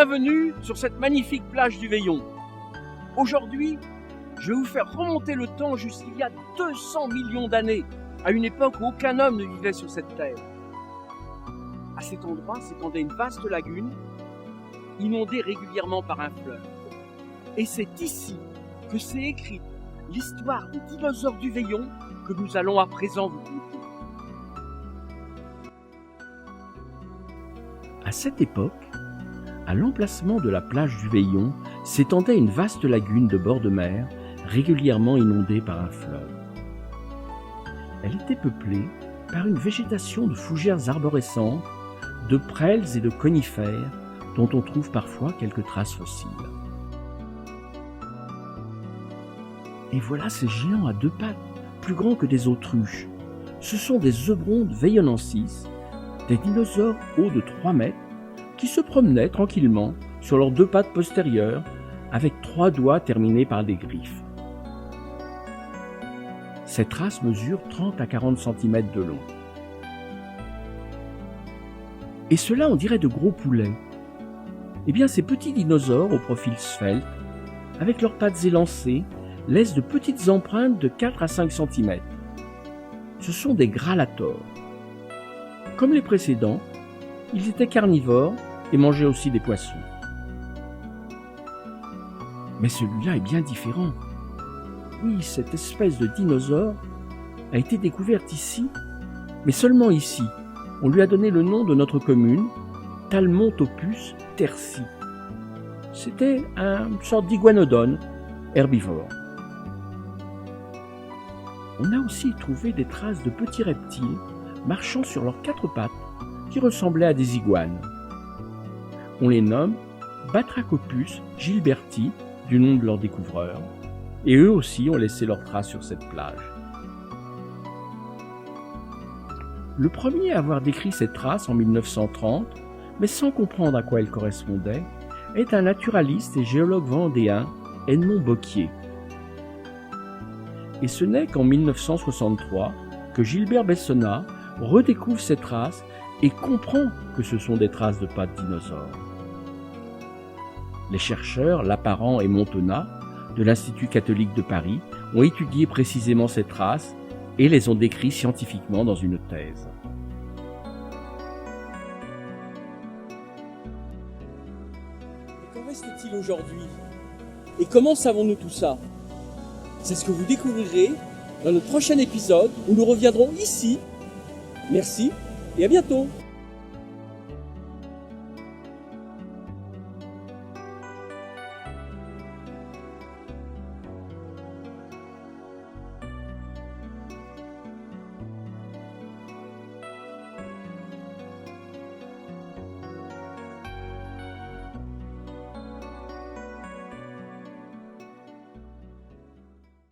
Bienvenue sur cette magnifique plage du Veillon. Aujourd'hui, je vais vous faire remonter le temps jusqu'il y a 200 millions d'années, à une époque où aucun homme ne vivait sur cette terre. À cet endroit s'étendait une vaste lagune, inondée régulièrement par un fleuve. Et c'est ici que s'est écrite l'histoire des dinosaures du Veillon que nous allons à présent vous conter. À cette époque, à l'emplacement de la plage du Veillon s'étendait une vaste lagune de bord de mer, régulièrement inondée par un fleuve. Elle était peuplée par une végétation de fougères arborescentes, de prêles et de conifères, dont on trouve parfois quelques traces fossiles. Et voilà ces géants à deux pattes, plus grands que des autruches. Ce sont des Eubrondes veillonensis, des dinosaures hauts de 3 mètres, qui se promenaient tranquillement sur leurs 2 pattes postérieures, avec 3 doigts terminés par des griffes. Cette race mesure 30 à 40 cm de long. Et cela, on dirait de gros poulets. Eh bien, ces petits dinosaures au profil svelte, avec leurs pattes élancées, laissent de petites empreintes de 4 à 5 cm. Ce sont des grallators. Comme les précédents, ils étaient carnivores et mangeaient aussi des poissons. Mais celui-là est bien différent. Oui, cette espèce de dinosaure a été découverte ici, mais seulement ici. On lui a donné le nom de notre commune, Talmontopus terci. C'était une sorte d'iguanodonte herbivore. On a aussi trouvé des traces de petits reptiles marchant sur leurs 4 pattes qui ressemblaient à des iguanes. On les nomme Batrachopus gilberti, du nom de leur découvreur, et eux aussi ont laissé leurs traces sur cette plage. Le premier à avoir décrit cette trace en 1930, mais sans comprendre à quoi elle correspondait, est un naturaliste et géologue vendéen, Edmond Bocquier. Et ce n'est qu'en 1963 que Gilbert Bessonnat redécouvre ces traces et comprend que ce sont des traces de pattes dinosaures. Les chercheurs Lapparent et Montenat de l'Institut catholique de Paris ont étudié précisément ces traces et les ont décrites scientifiquement dans une thèse. Qu'en reste-t-il aujourd'hui? Et comment savons-nous tout ça? C'est ce que vous découvrirez dans notre prochain épisode où nous reviendrons ici. Merci et à bientôt.